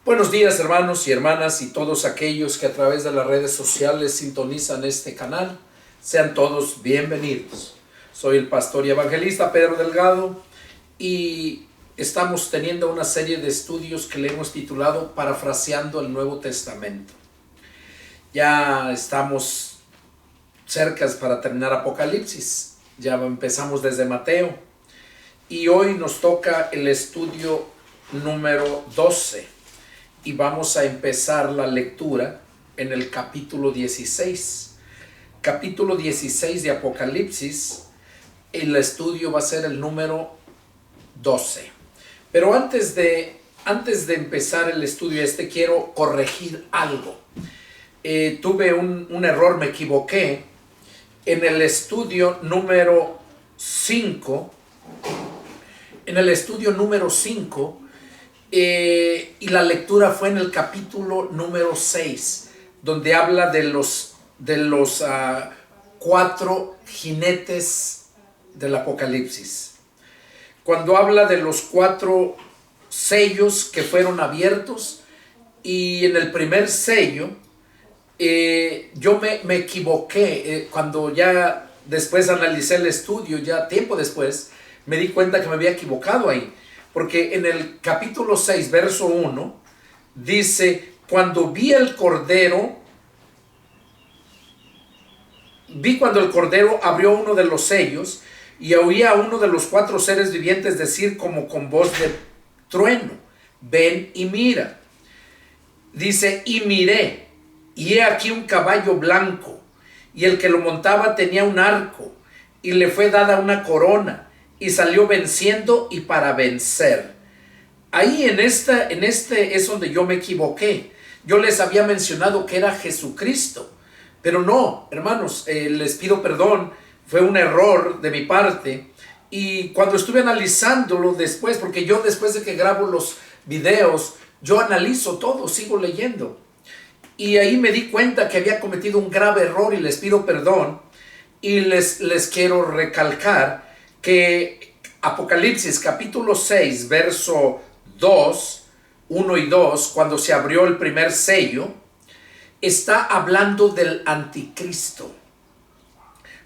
Buenos días, hermanos y hermanas, y todos aquellos que a través de las redes sociales sintonizan este canal. Sean todos bienvenidos. Soy el pastor y evangelista Pedro Delgado y estamos teniendo una serie de estudios que le hemos titulado Parafraseando el Nuevo Testamento. Ya estamos cerca para terminar Apocalipsis. Ya empezamos desde Mateo y hoy nos toca el estudio número 12. Y vamos a empezar la lectura en el capítulo 16. Capítulo 16 de Apocalipsis. El estudio va a ser el número 12. Pero antes de empezar el estudio quiero corregir algo. Tuve un error, me equivoqué. En el estudio número 5. En el estudio número 5. Y la lectura fue en el capítulo número 6, donde habla de los 4 jinetes del Apocalipsis. Cuando habla de los 4 sellos que fueron abiertos, y en el primer sello, yo me equivoqué. Cuando ya después analicé el estudio, ya tiempo después, me di cuenta que me había equivocado ahí. Porque en el capítulo 6, verso 1, dice, cuando el Cordero abrió uno de los sellos y oía a uno de los 4 seres vivientes decir como con voz de trueno, ven y mira. Dice, y miré, y he aquí un caballo blanco, y el que lo montaba tenía un arco, y le fue dada una corona, y salió venciendo y para vencer. Ahí en este es donde yo me equivoqué. Yo les había mencionado que era Jesucristo, pero no, hermanos, les pido perdón, fue un error de mi parte. Y cuando estuve analizándolo después, porque yo después de que grabo los videos, yo analizo todo, sigo leyendo. Y ahí me di cuenta que había cometido un grave error y les pido perdón. Y les quiero recalcar que Apocalipsis capítulo 6, verso 1 y 2, cuando se abrió el primer sello, está hablando del anticristo.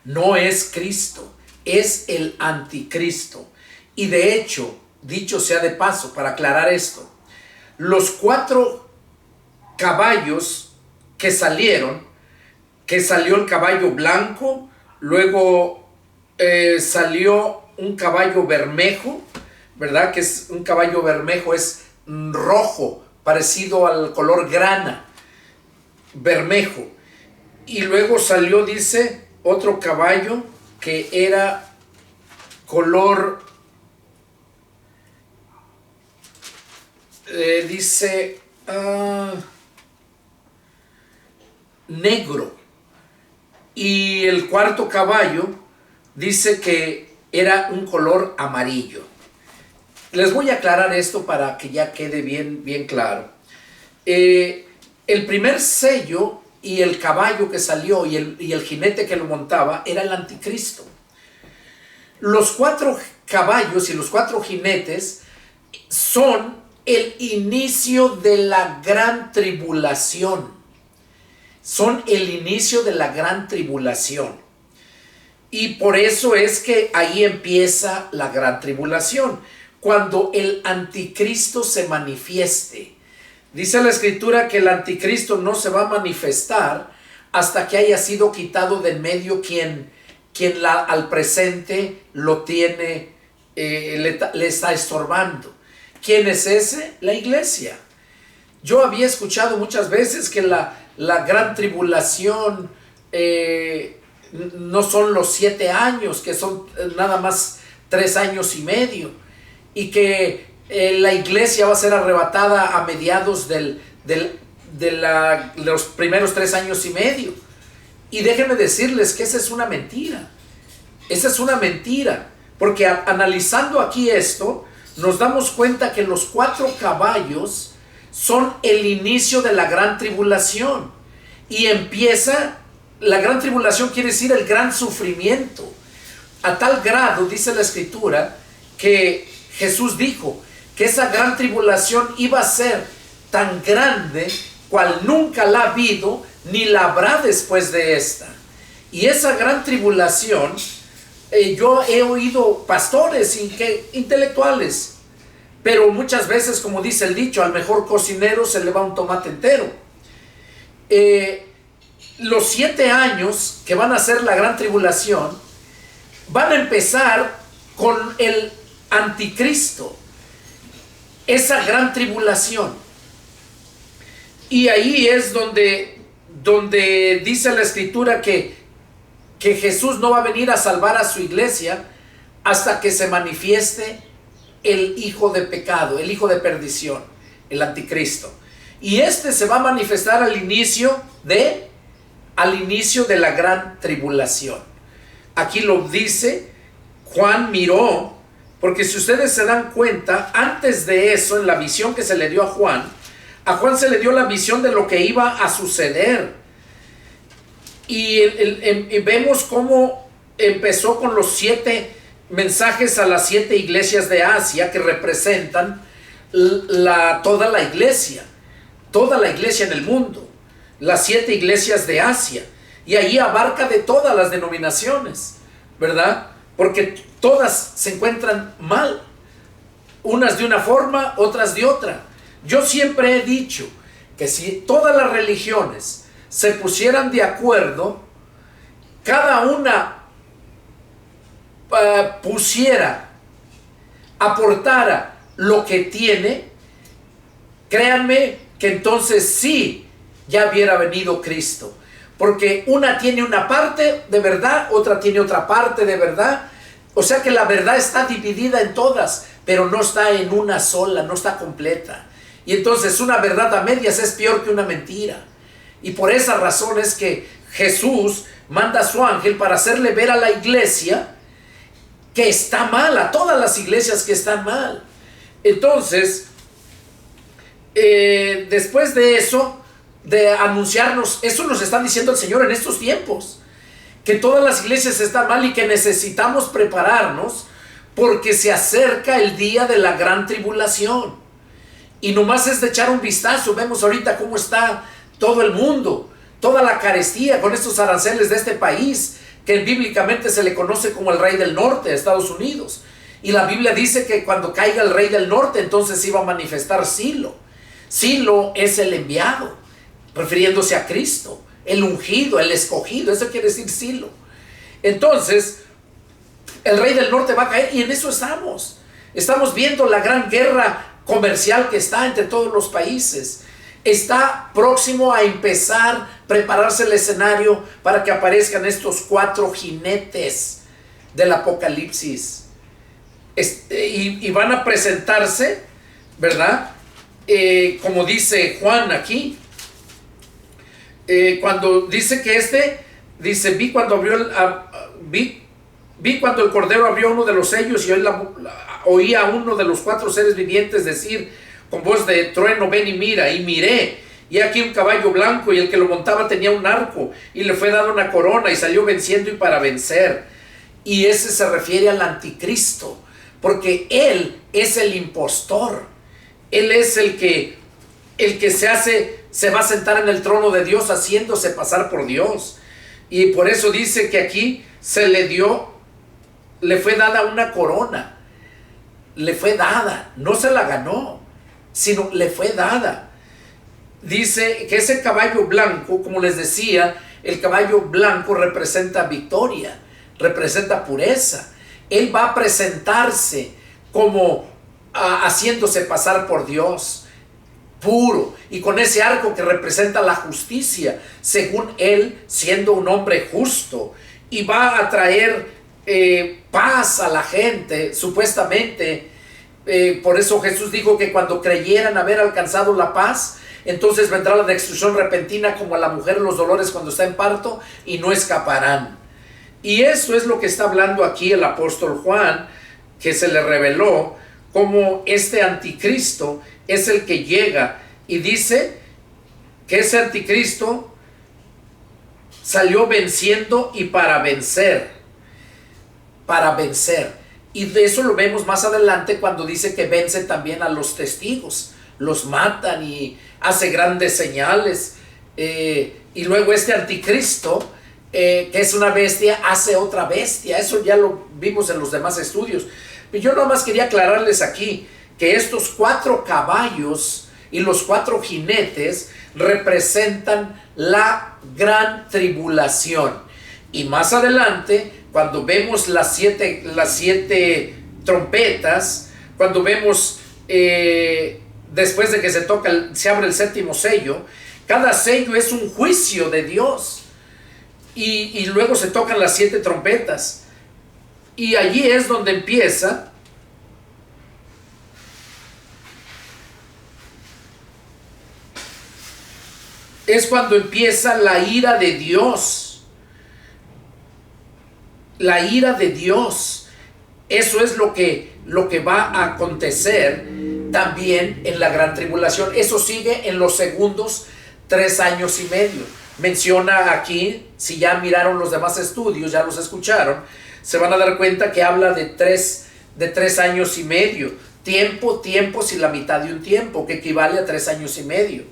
No es Cristo, es el anticristo. Y de hecho, dicho sea de paso, para aclarar esto, los 4 caballos que salió el caballo blanco, luego salió un caballo bermejo, ¿verdad? Que es un caballo bermejo, es rojo, parecido al color grana, bermejo. Y luego salió, dice, otro caballo que era color, negro. Y el cuarto caballo dice que era un color amarillo. Les voy a aclarar esto para que ya quede bien claro. El primer sello y el caballo que salió y el jinete que lo montaba era el anticristo. Los 4 caballos y los 4 jinetes son el inicio de la gran tribulación. Son el inicio de la gran tribulación. Y por eso es que ahí empieza la gran tribulación, cuando el anticristo se manifieste. Dice la escritura que el anticristo no se va a manifestar hasta que haya sido quitado de en medio quien al presente lo tiene, le está estorbando. ¿Quién es ese? La iglesia. Yo había escuchado muchas veces que la gran tribulación no son los 7 años, que son nada más 3 años y medio, y que la iglesia va a ser arrebatada a mediados de los primeros 3 años y medio. Y déjenme decirles que esa es una mentira. Esa es una mentira, porque analizando aquí esto, nos damos cuenta que los 4 caballos son el inicio de la gran tribulación. Y empieza, la gran tribulación quiere decir el gran sufrimiento. A tal grado, dice la escritura, que Jesús dijo que esa gran tribulación iba a ser tan grande cual nunca la ha habido ni la habrá después de esta. Y esa gran tribulación, yo he oído pastores intelectuales, pero muchas veces, como dice el dicho, al mejor cocinero se le va un tomate entero. Los 7 años que van a ser la gran tribulación van a empezar con el anticristo, esa gran tribulación. Y ahí es donde dice la escritura que Jesús no va a venir a salvar a su iglesia hasta que se manifieste el hijo de pecado, el hijo de perdición, el anticristo. Y este se va a manifestar al inicio de la gran tribulación. Aquí lo dice, Juan miró, porque si ustedes se dan cuenta, antes de eso, en la visión que se le dio a Juan se le dio la visión de lo que iba a suceder. Y vemos cómo empezó con los 7 mensajes a las 7 iglesias de Asia, que representan toda la iglesia en el mundo, las 7 iglesias de Asia. Y ahí abarca de todas las denominaciones, ¿verdad? Porque todas se encuentran mal, unas de una forma, otras de otra. Yo siempre he dicho que si todas las religiones se pusieran de acuerdo, cada una aportara lo que tiene, créanme que entonces sí ya hubiera venido Cristo. Porque una tiene una parte de verdad, otra tiene otra parte de verdad. O sea que la verdad está dividida en todas, pero no está en una sola, no está completa. Y entonces una verdad a medias es peor que una mentira. Y por esa razón es que Jesús manda a su ángel para hacerle ver a la iglesia que está mal, a todas las iglesias que están mal. Entonces, después de eso, de anunciarnos, eso nos está diciendo el Señor en estos tiempos, que todas las iglesias están mal y que necesitamos prepararnos porque se acerca el día de la gran tribulación. Y nomás es de echar un vistazo. Vemos ahorita cómo está todo el mundo, toda la carestía con estos aranceles de este país, que bíblicamente se le conoce como el rey del norte de Estados Unidos. Y la Biblia dice que cuando caiga el rey del norte, entonces iba a manifestar Silo. Silo es el enviado, refiriéndose a Cristo, el ungido, el escogido, eso quiere decir Silo. Entonces, el rey del norte va a caer y en eso estamos. Estamos viendo la gran guerra comercial que está entre todos los países. Está próximo a empezar, prepararse el escenario para que aparezcan estos 4 jinetes del Apocalipsis. Y van a presentarse, ¿verdad? Como dice Juan aquí, cuando dice que dice, vi cuando el Cordero abrió uno de los sellos y oí a uno de los 4 seres vivientes decir con voz de trueno, ven y mira. Y miré, y aquí un caballo blanco, y el que lo montaba tenía un arco, y le fue dada una corona, y salió venciendo y para vencer. Y ese se refiere al anticristo, porque él es el impostor. Él es el que se va a sentar en el trono de Dios haciéndose pasar por Dios. Y por eso dice que aquí le fue dada una corona. Le fue dada, no se la ganó, sino le fue dada. Dice que ese caballo blanco, como les decía, el caballo blanco representa victoria, representa pureza. Él va a presentarse como haciéndose pasar por Dios, puro, y con ese arco que representa la justicia, según él siendo un hombre justo, y va a traer paz a la gente, supuestamente. Por eso Jesús dijo que cuando creyeran haber alcanzado la paz, entonces vendrá la destrucción repentina como a la mujer los dolores cuando está en parto, y no escaparán. Y eso es lo que está hablando aquí el apóstol Juan, que se le reveló como este anticristo es el que llega, y dice que ese anticristo salió venciendo y para vencer. Y de eso lo vemos más adelante cuando dice que vence también a los testigos, los matan y hace grandes señales. Y luego este anticristo, que es una bestia, hace otra bestia. Eso ya lo vimos en los demás estudios. Yo nada más quería aclararles aquí que estos 4 caballos y los 4 jinetes representan la gran tribulación. Y más adelante, cuando vemos las siete trompetas, cuando vemos después de que se abre el 7º sello, cada sello es un juicio de Dios. Y luego se tocan las 7 trompetas. Y allí es donde empieza cuando empieza la ira de Dios. La ira de Dios. Eso es lo que va a acontecer también en la gran tribulación. Eso sigue en los segundos 3 años y medio. Menciona aquí, si ya miraron los demás estudios, ya los escucharon, se van a dar cuenta que habla de 3 años y medio. Tiempos y la mitad de un tiempo, que equivale a 3 años y medio.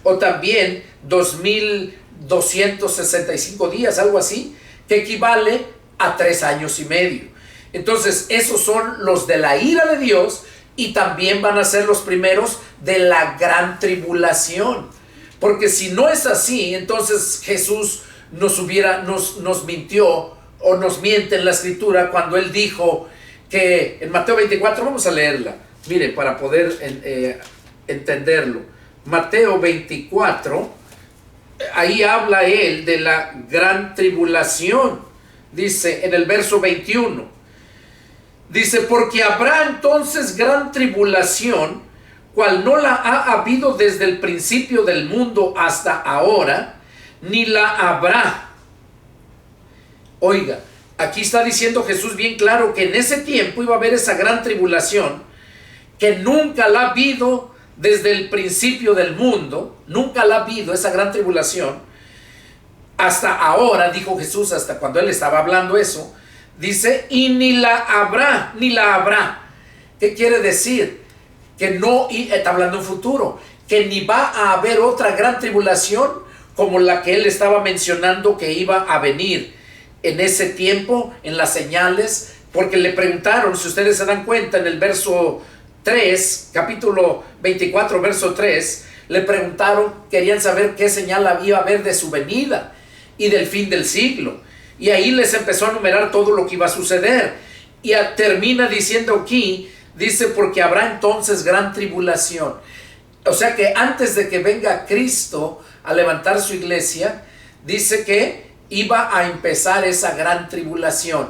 O también 2265 días, algo así, que equivale a 3 años y medio. Entonces, esos son los de la ira de Dios, y también van a ser los primeros de la gran tribulación. Porque si no es así, entonces Jesús nos mintió, o nos miente en la escritura cuando él dijo que en Mateo 24, vamos a leerla, mire, para poder entenderlo. Mateo 24, ahí habla él de la gran tribulación. Dice en el verso 21, dice: porque habrá entonces gran tribulación, cual no la ha habido desde el principio del mundo hasta ahora, ni la habrá. Oiga, aquí está diciendo Jesús bien claro que en ese tiempo iba a haber esa gran tribulación, que nunca la ha habido desde el principio del mundo. Nunca la ha habido esa gran tribulación hasta ahora, dijo Jesús, hasta cuando él estaba hablando eso. Dice, y ni la habrá. ¿Qué quiere decir? Que no, y está hablando en futuro, que ni va a haber otra gran tribulación como la que él estaba mencionando que iba a venir en ese tiempo, en las señales. Porque le preguntaron, si ustedes se dan cuenta, en el verso 3, capítulo 24, verso 3, le preguntaron, querían saber qué señal iba a haber de su venida y del fin del siglo. Y ahí les empezó a enumerar todo lo que iba a suceder. Y termina diciendo aquí, dice, porque habrá entonces gran tribulación. O sea que antes de que venga Cristo a levantar su iglesia, dice que iba a empezar esa gran tribulación.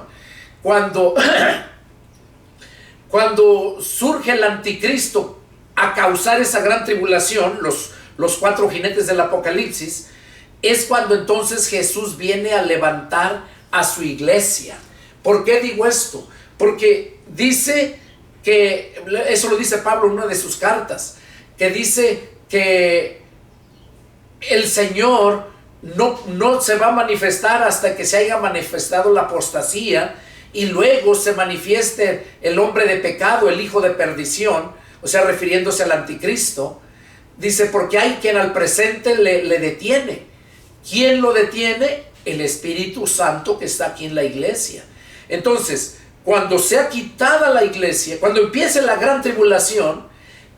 Cuando surge el anticristo a causar esa gran tribulación, los 4 jinetes del Apocalipsis, es cuando entonces Jesús viene a levantar a su iglesia. ¿Por qué digo esto? Porque dice que, eso lo dice Pablo en una de sus cartas, que dice que el Señor no se va a manifestar hasta que se haya manifestado la apostasía, y luego se manifieste el hombre de pecado, el hijo de perdición, o sea, refiriéndose al anticristo. Dice, porque hay quien al presente le detiene. ¿Quién lo detiene? El Espíritu Santo que está aquí en la iglesia. Entonces, cuando sea quitada la iglesia, cuando empiece la gran tribulación,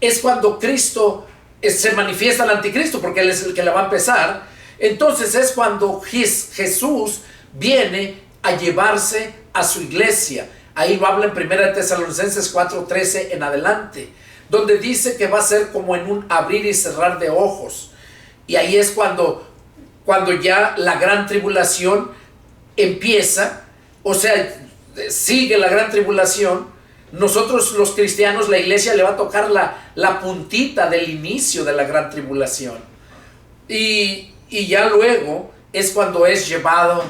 es cuando Cristo se manifiesta al anticristo, porque él es el que la va a empezar. Entonces es cuando Jesús viene a llevarse a su iglesia. Ahí lo habla en 1 Tesalonicenses 4:13 en adelante, donde dice que va a ser como en un abrir y cerrar de ojos. Y ahí es cuando ya la gran tribulación empieza, o sea, sigue la gran tribulación. Nosotros los cristianos, la iglesia, le va a tocar la puntita del inicio de la gran tribulación. Y ya luego es cuando es llevada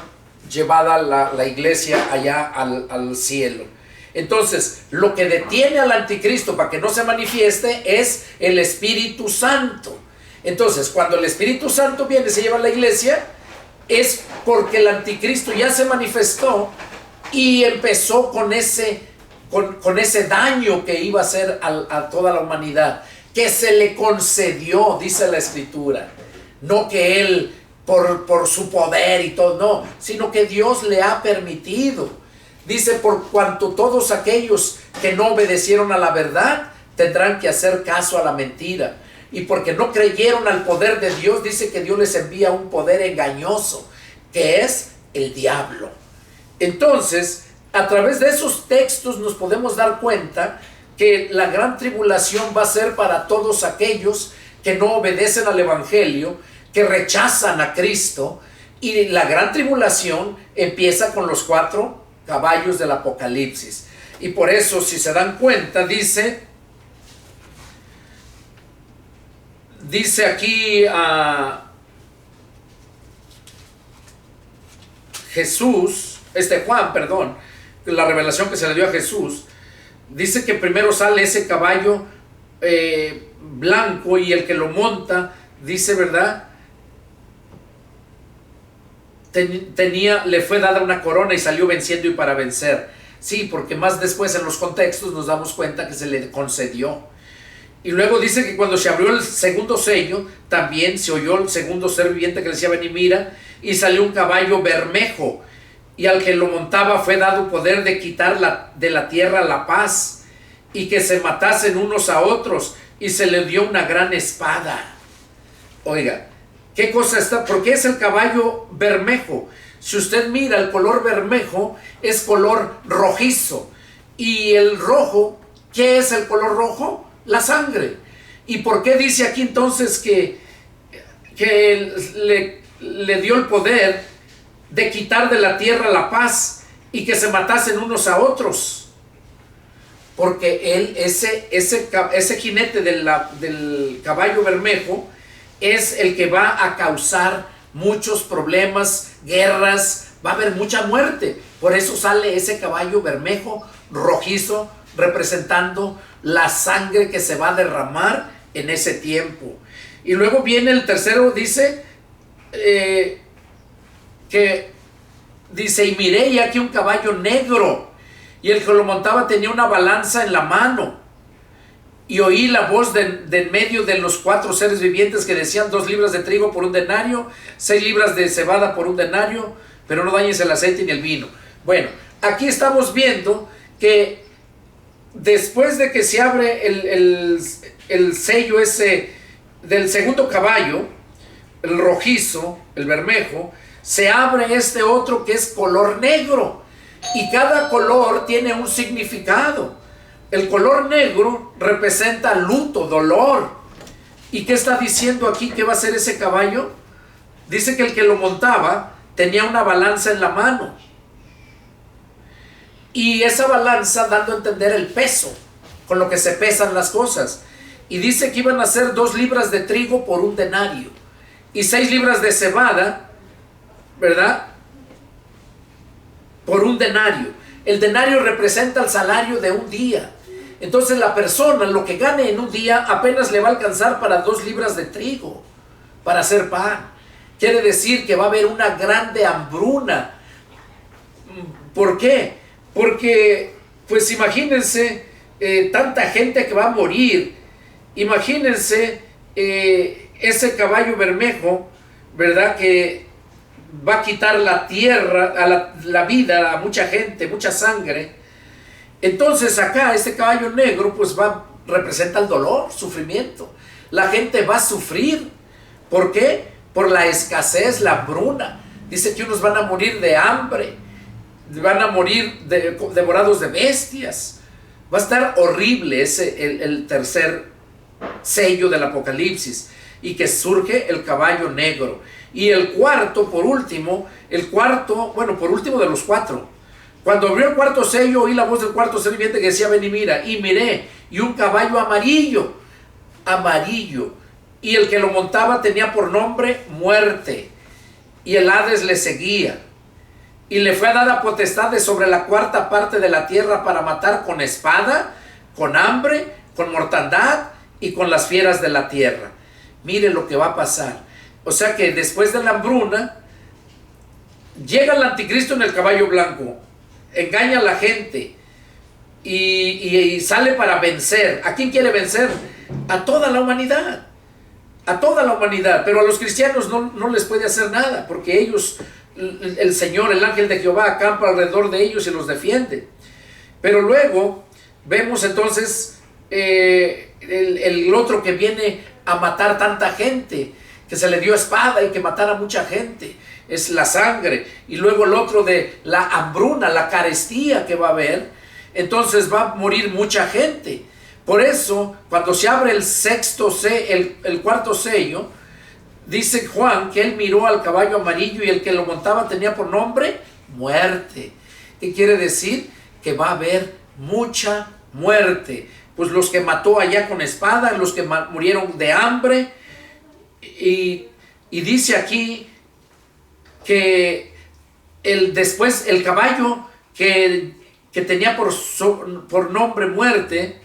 la iglesia allá al cielo. Entonces, lo que detiene al anticristo para que no se manifieste es el Espíritu Santo. Entonces, cuando el Espíritu Santo viene y se lleva a la iglesia, es porque el anticristo ya se manifestó y empezó con ese daño que iba a hacer a toda la humanidad. que se le concedió, dice la Escritura. No que él por su poder y todo, no, sino que Dios le ha permitido. Dice, por cuanto todos aquellos que no obedecieron a la verdad tendrán que hacer caso a la mentira. Y porque no creyeron al poder de Dios, dice que Dios les envía un poder engañoso, que es el diablo. Entonces, a través de esos textos nos podemos dar cuenta que la gran tribulación va a ser para todos aquellos que no obedecen al Evangelio, que rechazan a Cristo. Y la gran tribulación empieza con los 4 caballos del Apocalipsis. Y por eso, si se dan cuenta, dice aquí Juan, perdón, la revelación que se le dio a Jesús, dice que primero sale ese caballo blanco, y el que lo monta, dice, ¿verdad? Le fue dada una corona y salió venciendo y para vencer. Sí, porque más después en los contextos nos damos cuenta que se le concedió. Y luego dice que cuando se abrió el segundo sello, también se oyó el segundo ser viviente que decía: ven y mira, y salió un caballo bermejo, y al que lo montaba fue dado poder de quitar de la tierra la paz, y que se matasen unos a otros, y se le dio una gran espada. Oiga, ¿qué cosa está? ¿Por qué es el caballo bermejo? Si usted mira, el color bermejo es color rojizo. Y el rojo, ¿qué es el color rojo? La sangre. ¿Y por qué dice aquí entonces que le dio el poder de quitar de la tierra la paz y que se matasen unos a otros? Porque él, ese jinete del caballo bermejo, es el que va a causar muchos problemas, guerras, va a haber mucha muerte. Por eso sale ese caballo bermejo, rojizo, representando la sangre que se va a derramar en ese tiempo. Y luego viene el tercero, dice, y miré y aquí un caballo negro, y el que lo montaba tenía una balanza en la mano. Y oí la voz de en medio de los 4 seres vivientes que decían: 2 libras de trigo por un denario, 6 libras de cebada por un denario, pero no dañes el aceite ni el vino. Bueno, aquí estamos viendo que después de que se abre el sello ese del segundo caballo, el rojizo, el bermejo, se abre este otro que es color negro, y cada color tiene un significado. El color negro representa luto, dolor. ¿Y qué está diciendo aquí que va a ser ese caballo? Dice que el que lo montaba tenía una balanza en la mano, y esa balanza dando a entender el peso con lo que se pesan las cosas. Y dice que iban a ser 2 libras de trigo por un denario y 6 libras de cebada, ¿verdad?, por un denario. El denario representa el salario de un día. Entonces la persona, lo que gane en un día, apenas le va a alcanzar para 2 libras de trigo para hacer pan. Quiere decir que va a haber una grande hambruna. ¿Por qué? Porque, pues imagínense tanta gente que va a morir. Imagínense ese caballo bermejo, ¿verdad?, que va a quitar la tierra, a la vida a mucha gente, mucha sangre. Entonces acá este caballo negro pues representa el dolor, sufrimiento. La gente va a sufrir. ¿Por qué? Por la escasez, la hambruna. Dice que unos van a morir de hambre, van a morir devorados de bestias. Va a estar horrible el tercer sello del Apocalipsis, y que surge el caballo negro. Y el cuarto, por último, por último de los 4, cuando abrió el cuarto sello, oí la voz del cuarto ser viviente que decía: ven y mira. Y miré, y un caballo amarillo, y el que lo montaba tenía por nombre Muerte, y el Hades le seguía. Y le fue dada potestad de sobre la 4ª parte de la tierra para matar con espada, con hambre, con mortandad y con las fieras de la tierra. Mire lo que va a pasar. O sea que después de la hambruna, llega el anticristo en el caballo blanco, engaña a la gente y sale para vencer. ¿A quién quiere vencer? a toda la humanidad. A toda la humanidad. Pero a los cristianos no les puede hacer nada, porque ellos, el Señor, el ángel de Jehová, acampa alrededor de ellos y los defiende. Pero luego vemos entonces el otro que viene a matar tanta gente, que se le dio espada y que matara mucha gente, es la sangre. Y luego el otro de la hambruna, la carestía que va a haber. Entonces va a morir mucha gente. Por eso, cuando se abre el cuarto sello, dice Juan que él miró al caballo amarillo y el que lo montaba tenía por nombre muerte. ¿Qué quiere decir? Que va a haber mucha muerte. Pues los que mató allá con espada, los que murieron de hambre. Y dice aquí que después el caballo que tenía por nombre muerte,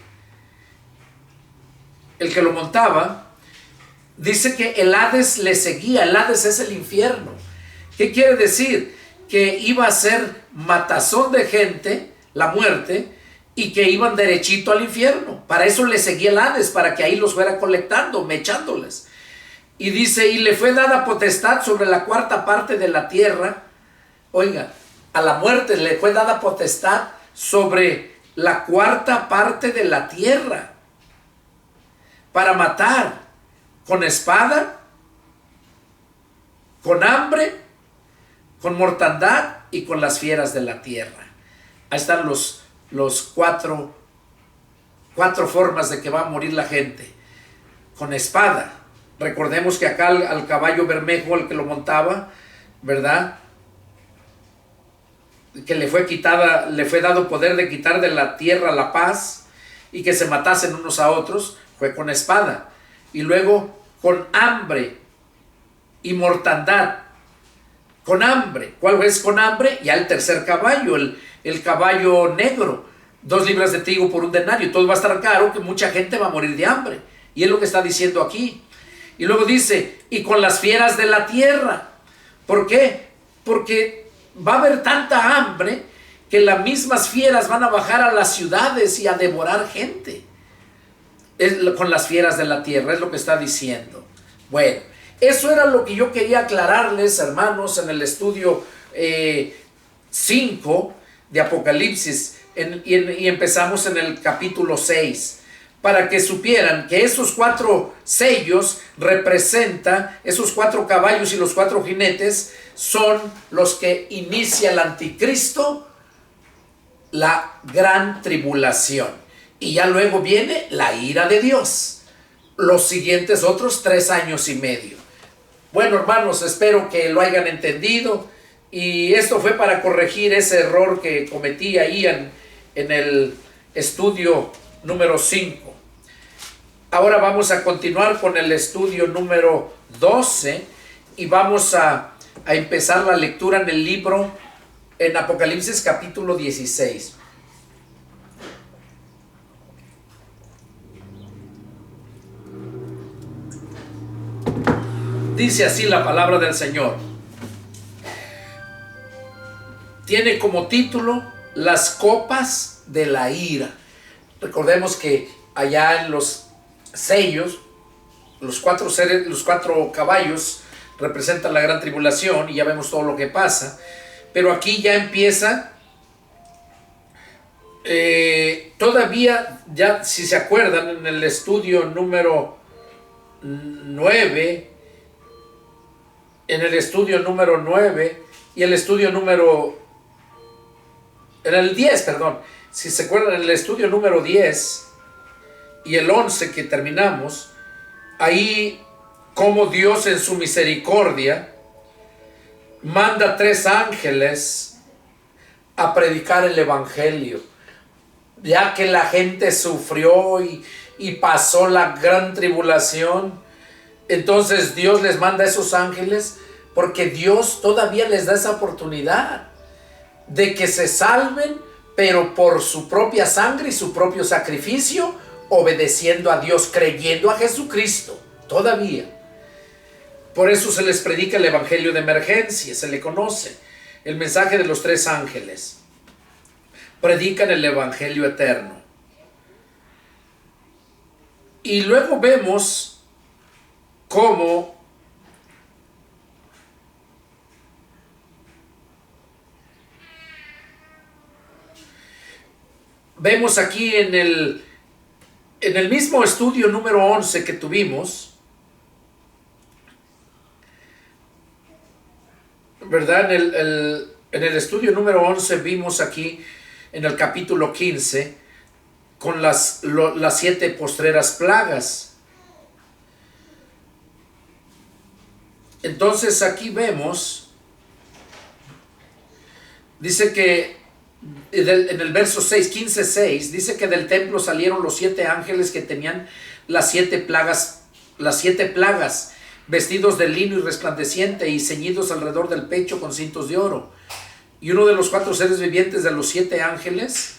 el que lo montaba, dice que el Hades le seguía. El Hades es el infierno. ¿Qué quiere decir? Que iba a ser matazón de gente, la muerte, y que iban derechito al infierno. Para eso le seguía el Hades, para que ahí los fuera colectando, mechándoles. Y dice, y le fue dada potestad sobre la cuarta parte de la tierra. Oiga, a la muerte le fue dada potestad sobre la cuarta parte de la tierra, para matar con espada, con hambre, con mortandad y con las fieras de la tierra. Ahí están los cuatro formas de que va a morir la gente. Con espada. Recordemos que acá al caballo bermejo, el que lo montaba, ¿verdad?, que le fue dado poder de quitar de la tierra la paz y que se matasen unos a otros, fue con espada. Y luego con hambre y mortandad. Con hambre. ¿Cuál es con hambre? Ya el tercer caballo, el caballo negro. 2 libras de trigo por 1 denario. Todo va a estar caro, que mucha gente va a morir de hambre. Y es lo que está diciendo aquí. Y luego dice, y con las fieras de la tierra. ¿Por qué? Porque va a haber tanta hambre que las mismas fieras van a bajar a las ciudades y a devorar gente. Con las fieras de la tierra, es lo que está diciendo. Bueno, eso era lo que yo quería aclararles, hermanos, en el estudio 5 de Apocalipsis. Y empezamos en el capítulo 6. Para que supieran que esos 4 sellos representan, esos 4 caballos y los 4 jinetes son los que inicia el anticristo, la gran tribulación. Y ya luego viene la ira de Dios. Los siguientes otros 3 años y medio. Bueno, hermanos, espero que lo hayan entendido. Y esto fue para corregir ese error que cometí ahí en el estudio número 5. Ahora vamos a continuar con el estudio número 12 y vamos a empezar la lectura en el libro, en Apocalipsis capítulo 16. Dice así la palabra del Señor. Tiene como título Las copas de la ira. Recordemos que allá en los sellos, los 4 caballos representan la gran tribulación y ya vemos todo lo que pasa. Pero aquí ya empieza, todavía, ya si se acuerdan, en el estudio número 9, en el estudio número 9 y el estudio número, en el 10, perdón, si se acuerdan, en el estudio número 10 y el 11 que terminamos, ahí como Dios en su misericordia manda 3 ángeles a predicar el evangelio, ya que la gente sufrió y pasó la gran tribulación. Entonces Dios les manda a esos ángeles porque Dios todavía les da esa oportunidad de que se salven, pero por su propia sangre y su propio sacrificio, obedeciendo a Dios, creyendo a Jesucristo, todavía. Por eso se les predica el evangelio de emergencia, se le conoce, el mensaje de los 3 ángeles. Predican el evangelio eterno. Y luego vemos cómo vemos aquí en el mismo estudio número 11 que tuvimos, ¿verdad? En el estudio número 11 vimos aquí en el capítulo 15 con las 7 postreras plagas. Entonces aquí vemos, dice que en el verso 6, 15:6, dice que del templo salieron los 7 ángeles que tenían las 7 plagas, vestidos de lino y resplandeciente y ceñidos alrededor del pecho con cintos de oro. Y uno de los 4 seres vivientes de los 7 ángeles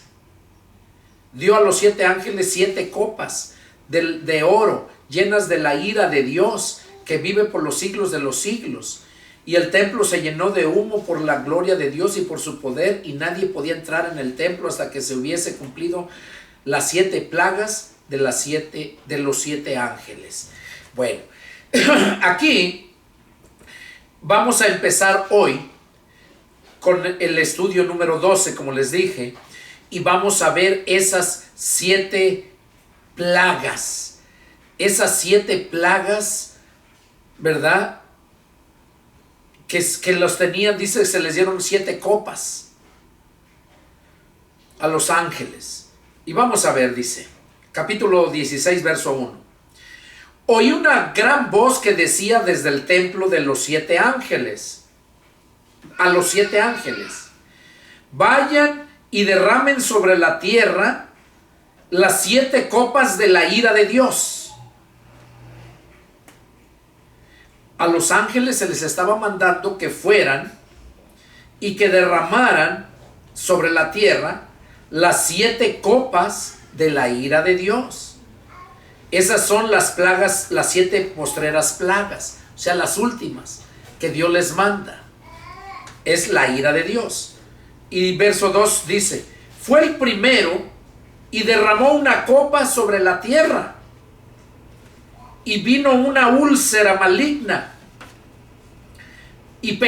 dio a los 7 ángeles 7 copas de oro llenas de la ira de Dios que vive por los siglos de los siglos. Y el templo se llenó de humo por la gloria de Dios y por su poder, y nadie podía entrar en el templo hasta que se hubiese cumplido las 7 plagas de los 7 ángeles. Bueno, aquí vamos a empezar hoy con el estudio número 12, como les dije, y vamos a ver esas 7 plagas. Esas 7 plagas, ¿verdad? Que los tenían, dice, se les dieron 7 copas a los ángeles. Y vamos a ver, dice, capítulo 16, verso 1. Oí una gran voz que decía desde el templo de los 7 ángeles, a los 7 ángeles: vayan y derramen sobre la tierra las 7 copas de la ira de Dios. A los ángeles se les estaba mandando que fueran y que derramaran sobre la tierra las 7 copas de la ira de Dios. Esas son las plagas, las 7 postreras plagas, o sea, las últimas que Dios les manda. Es la ira de Dios. Y verso 2 dice: fue el primero y derramó una copa sobre la tierra, y vino una úlcera maligna y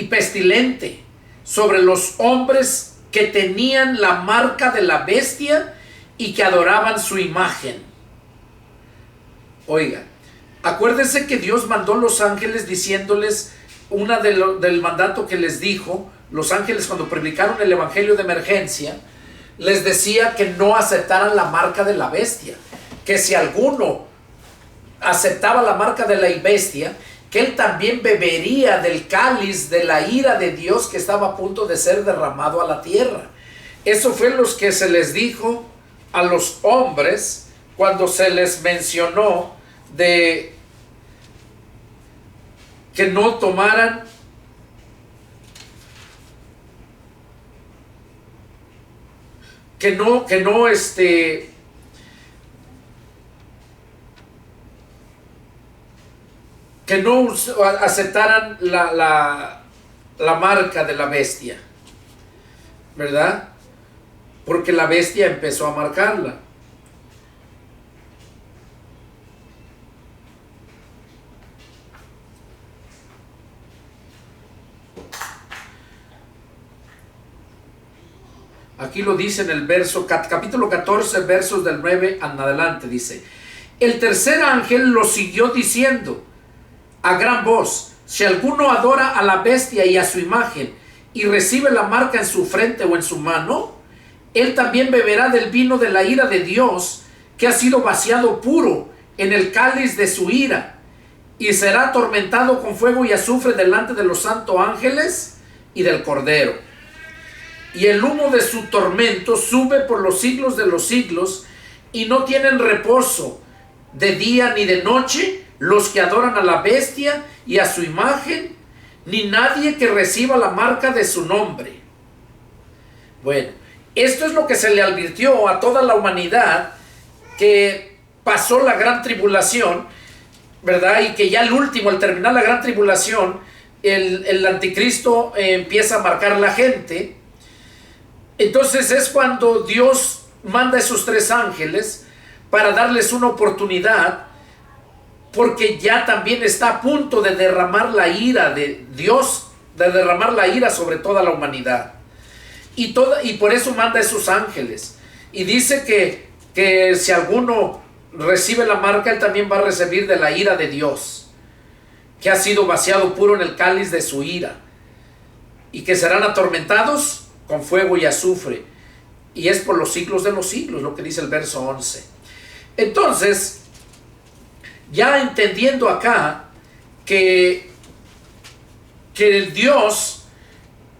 pestilente sobre los hombres que tenían la marca de la bestia y que adoraban su imagen. Oiga, acuérdense que Dios mandó los ángeles diciéndoles, del mandato que les dijo, los ángeles cuando predicaron el evangelio de emergencia, les decía que no aceptaran la marca de la bestia, que si alguno aceptaba la marca de la bestia, que él también bebería del cáliz de la ira de Dios que estaba a punto de ser derramado a la tierra. Eso fue lo que se les dijo a los hombres cuando se les mencionó de que no tomaran que no aceptaran la marca de la bestia, ¿verdad? Porque la bestia empezó a marcarla. Aquí lo dice en el capítulo 14, versos del 9 en adelante, dice: el tercer ángel lo siguió diciendo a gran voz: si alguno adora a la bestia y a su imagen y recibe la marca en su frente o en su mano, él también beberá del vino de la ira de Dios, que ha sido vaciado puro en el cáliz de su ira, y será atormentado con fuego y azufre delante de los santos ángeles y del Cordero. Y el humo de su tormento sube por los siglos de los siglos, y no tienen reposo de día ni de noche los que adoran a la bestia y a su imagen, ni nadie que reciba la marca de su nombre. Bueno, esto es lo que se le advirtió a toda la humanidad que pasó la gran tribulación, ¿verdad? Y que ya al terminar la gran tribulación, el anticristo empieza a marcar a la gente. Entonces es cuando Dios manda a esos 3 ángeles para darles una oportunidad, porque ya también está a punto de derramar la ira de Dios, de derramar la ira sobre toda la humanidad. Y por eso manda a esos ángeles. Y dice que si alguno recibe la marca, él también va a recibir de la ira de Dios, que ha sido vaciado puro en el cáliz de su ira, y que serán atormentados con fuego y azufre, y es por los siglos de los siglos, lo que dice el verso 11. Entonces, ya entendiendo acá que Dios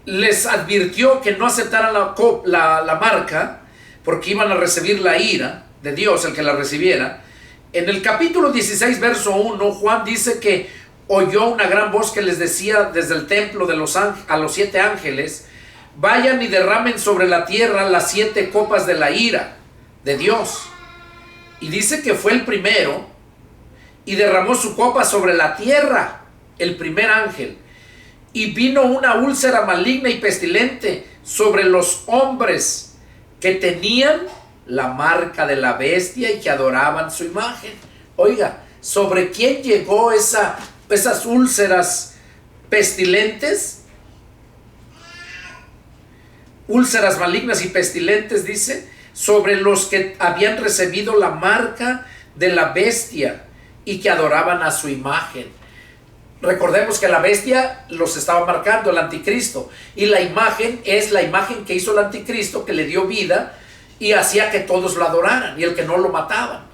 les advirtió que no aceptaran la marca, porque iban a recibir la ira de Dios, el que la recibiera. En el capítulo 16, verso 1, Juan dice que oyó una gran voz que les decía desde el templo a los 7 ángeles: vayan y derramen sobre la tierra las 7 copas de la ira de Dios. Y dice que fue el primero y derramó su copa sobre la tierra, el primer ángel. Y vino una úlcera maligna y pestilente sobre los hombres que tenían la marca de la bestia y que adoraban su imagen. Oiga, ¿sobre quién llegó esas úlceras pestilentes? Úlceras malignas y pestilentes, dice, sobre los que habían recibido la marca de la bestia y que adoraban a su imagen. Recordemos que la bestia los estaba marcando, el anticristo, y la imagen es la imagen que hizo el anticristo, que le dio vida y hacía que todos lo adoraran, y el que no lo mataban.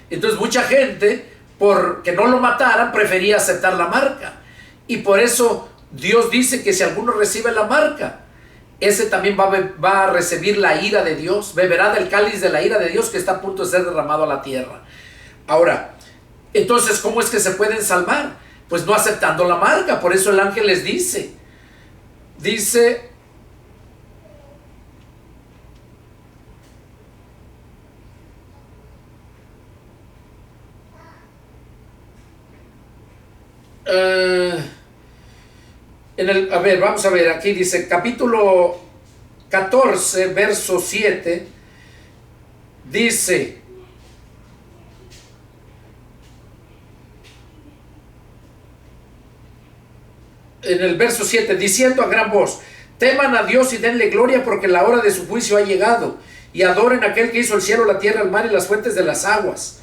Entonces mucha gente, porque no lo mataran, prefería aceptar la marca, y por eso Dios dice que si alguno recibe la marca, ese también va a recibir la ira de Dios, beberá del cáliz de la ira de Dios que está a punto de ser derramado a la tierra. Ahora, entonces, ¿cómo es que se pueden salvar? Pues no aceptando la marca. Por eso el ángel les dice, a ver, vamos a ver, aquí dice, capítulo 14, verso 7, dice: en el verso 7, diciendo a gran voz: teman a Dios y denle gloria, porque la hora de su juicio ha llegado, y adoren a aquel que hizo el cielo, la tierra, el mar y las fuentes de las aguas.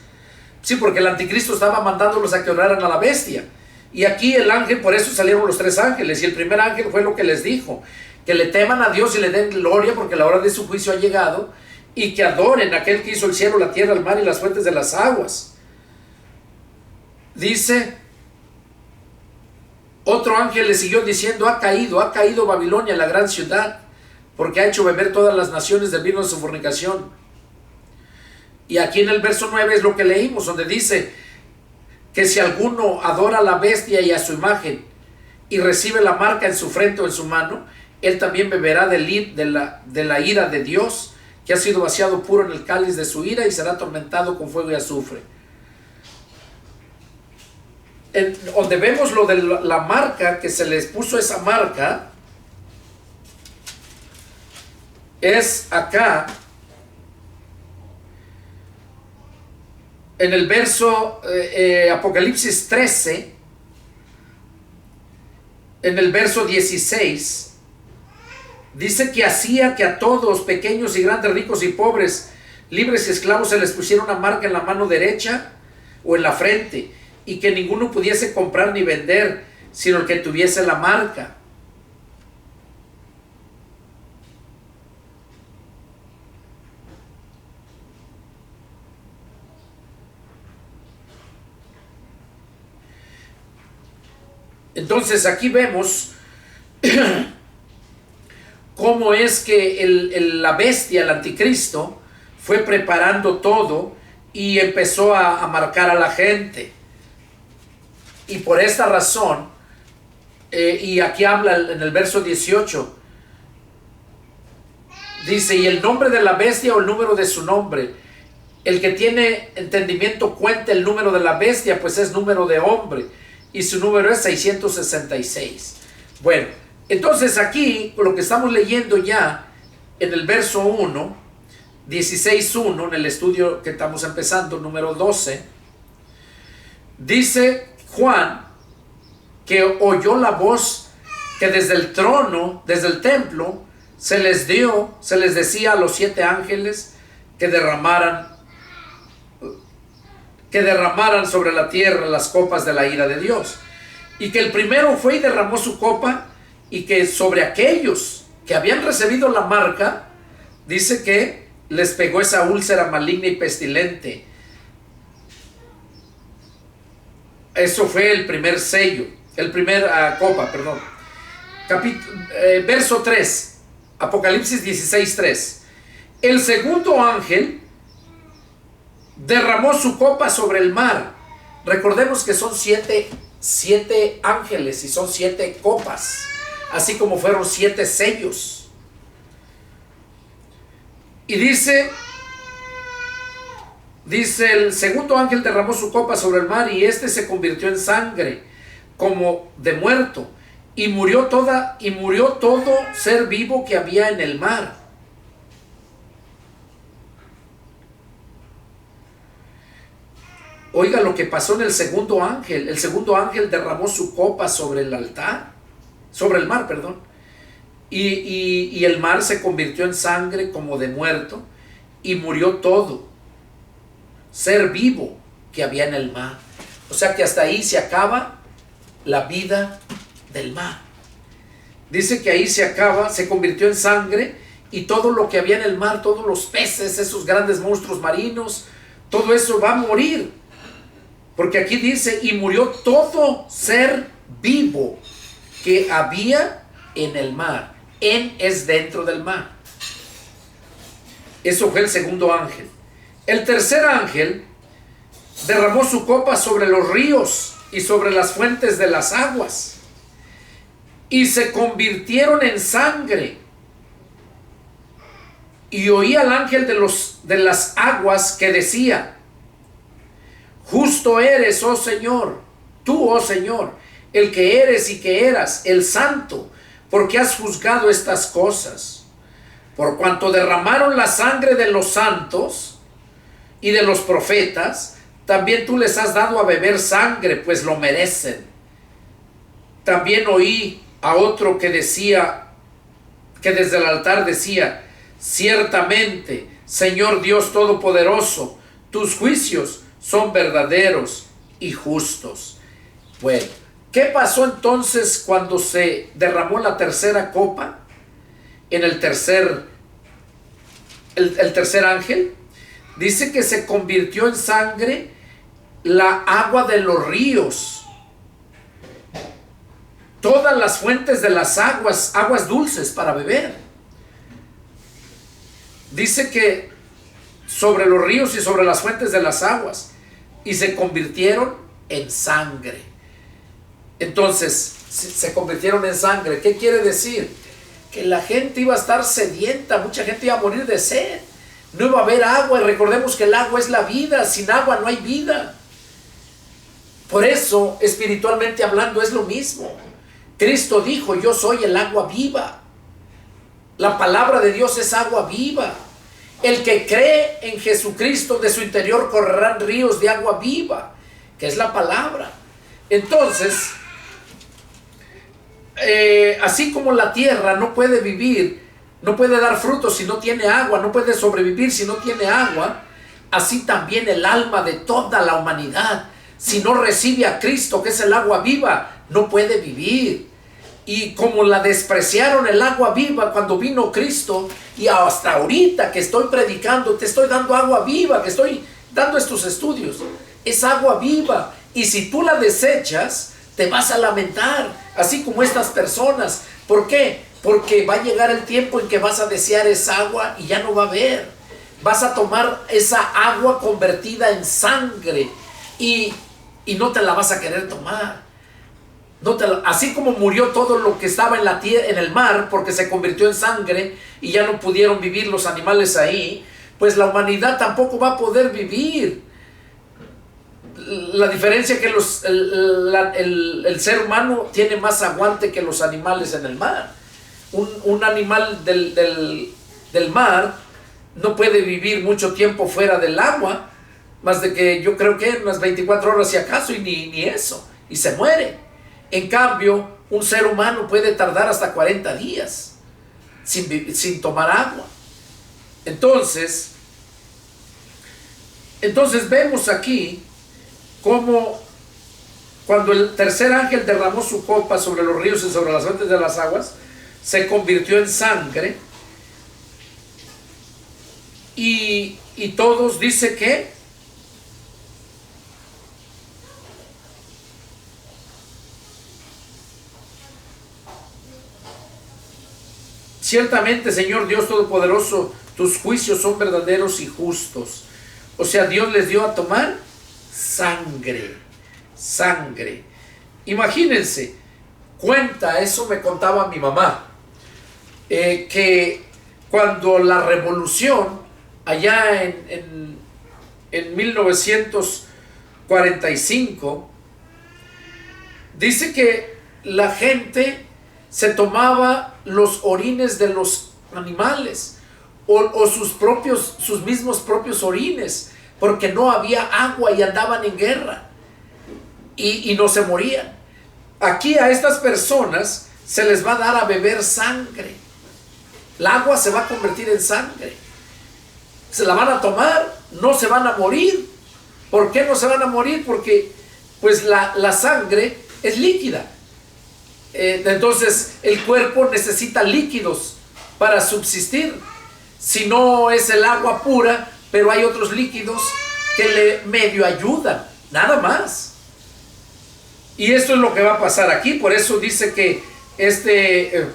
Sí, porque el anticristo estaba mandándolos a que adoraran a la bestia. Y aquí el ángel, por eso salieron los 3 ángeles, y el primer ángel fue lo que les dijo: que le teman a Dios y le den gloria, porque la hora de su juicio ha llegado, y que adoren a aquel que hizo el cielo, la tierra, el mar y las fuentes de las aguas. Dice: otro ángel le siguió diciendo: ha caído Babilonia, la gran ciudad, porque ha hecho beber todas las naciones del vino de su fornicación. Y aquí en el verso 9 es lo que leímos, donde dice que si alguno adora a la bestia y a su imagen y recibe la marca en su frente o en su mano, él también beberá de la ira de Dios, que ha sido vaciado puro en el cáliz de su ira, y será atormentado con fuego y azufre. Donde vemos lo de la marca, que se les puso esa marca, es acá en el verso Apocalipsis 13, en el verso 16, dice que hacía que a todos, pequeños y grandes, ricos y pobres, libres y esclavos, se les pusiera una marca en la mano derecha o en la frente, y que ninguno pudiese comprar ni vender, sino el que tuviese la marca. Entonces aquí vemos cómo es que la bestia, el anticristo, fue preparando todo y empezó a marcar a la gente. Y por esta razón, y aquí habla en el verso 18, dice: y el nombre de la bestia o el número de su nombre, el que tiene entendimiento cuenta el número de la bestia, pues es número de hombre, y su número es 666. Bueno, entonces aquí lo que estamos leyendo ya en el verso 1, 16:1, en el estudio que estamos empezando, número 12, dice Juan que oyó la voz que desde el trono, desde el templo, se les decía a los 7 ángeles que derramaran sobre la tierra las copas de la ira de Dios. Y que el primero fue y derramó su copa, y que sobre aquellos que habían recibido la marca, dice que les pegó esa úlcera maligna y pestilente. Eso fue el primer sello, el primer copa, perdón. Verso 3, Apocalipsis 16:3. El segundo ángel derramó su copa sobre el mar. Recordemos que son siete ángeles y son 7 copas, así como fueron 7 sellos. Y dice, el segundo ángel derramó su copa sobre el mar, y este se convirtió en sangre como de muerto, y murió todo ser vivo que había en el mar. Oiga lo que pasó en el segundo ángel. El segundo ángel derramó su copa sobre el mar, perdón. Y el mar se convirtió en sangre como de muerto, y murió todo ser vivo que había en el mar. O sea que hasta ahí se acaba la vida del mar. Dice que ahí se convirtió en sangre, y todo lo que había en el mar, todos los peces, esos grandes monstruos marinos, todo eso va a morir. Porque aquí dice, y murió todo ser vivo que había en el mar. Es dentro del mar. Eso fue el segundo ángel. El tercer ángel derramó su copa sobre los ríos y sobre las fuentes de las aguas, y se convirtieron en sangre. Y oí al ángel de las aguas que decía: justo eres, oh Señor, tú, oh Señor, el que eres y que eras, el santo, porque has juzgado estas cosas. Por cuanto derramaron la sangre de los santos y de los profetas, también tú les has dado a beber sangre, pues lo merecen. También oí a otro que decía, que desde el altar decía: ciertamente, Señor Dios Todopoderoso, tus juicios son verdaderos y justos. Bueno, ¿qué pasó entonces cuando se derramó la tercera copa en el tercer ángel? Dice que se convirtió en sangre la agua de los ríos, todas las fuentes de las aguas dulces para beber. Dice que sobre los ríos y sobre las fuentes de las aguas, y se convirtieron en sangre. Entonces, se convirtieron en sangre. ¿Qué quiere decir? Que la gente iba a estar sedienta, mucha gente iba a morir de sed, no iba a haber agua, y recordemos que el agua es la vida, sin agua no hay vida. Por eso, espiritualmente hablando, es lo mismo. Cristo dijo: yo soy el agua viva. La palabra de Dios es agua viva. El que cree en Jesucristo, de su interior correrán ríos de agua viva, que es la palabra. Entonces, así como la tierra no puede vivir, no puede dar frutos si no tiene agua, no puede sobrevivir si no tiene agua, así también el alma de toda la humanidad, si no recibe a Cristo, que es el agua viva, no puede vivir. Y como la despreciaron el agua viva cuando vino Cristo, y hasta ahorita que estoy predicando, te estoy dando agua viva, que estoy dando estos estudios, es agua viva. Y si tú la desechas, te vas a lamentar, así como estas personas. ¿Por qué? Porque va a llegar el tiempo en que vas a desear esa agua y ya no va a haber. Vas a tomar esa agua convertida en sangre y no te la vas a querer tomar. Así como murió todo lo que estaba en la tierra, en el mar, porque se convirtió en sangre y ya no pudieron vivir los animales ahí, pues la humanidad tampoco va a poder vivir. La diferencia es que el ser humano tiene más aguante que los animales en el mar. Un animal del mar no puede vivir mucho tiempo fuera del agua, más de que yo creo que unas 24 horas si acaso, y ni eso, y se muere. En cambio, un ser humano puede tardar hasta 40 días sin tomar agua. Entonces vemos aquí cómo cuando el tercer ángel derramó su copa sobre los ríos y sobre las fuentes de las aguas, se convirtió en sangre, y todos dice que ciertamente, Señor Dios Todopoderoso, tus juicios son verdaderos y justos. O sea, Dios les dio a tomar sangre. Sangre. Imagínense, eso me contaba mi mamá, que cuando la revolución, allá en 1945, dice que la gente se tomaba los orines de los animales o sus mismos propios orines, porque no había agua y andaban en guerra y no se morían. Aquí a estas personas se les va a dar a beber sangre. El agua se va a convertir en sangre. Se la van a tomar, no se van a morir. ¿Por qué no se van a morir? Porque pues la sangre es líquida. Entonces el cuerpo necesita líquidos para subsistir. Si no es el agua pura, pero hay otros líquidos que le medio ayudan, nada más. Y esto es lo que va a pasar aquí. Por eso dice que este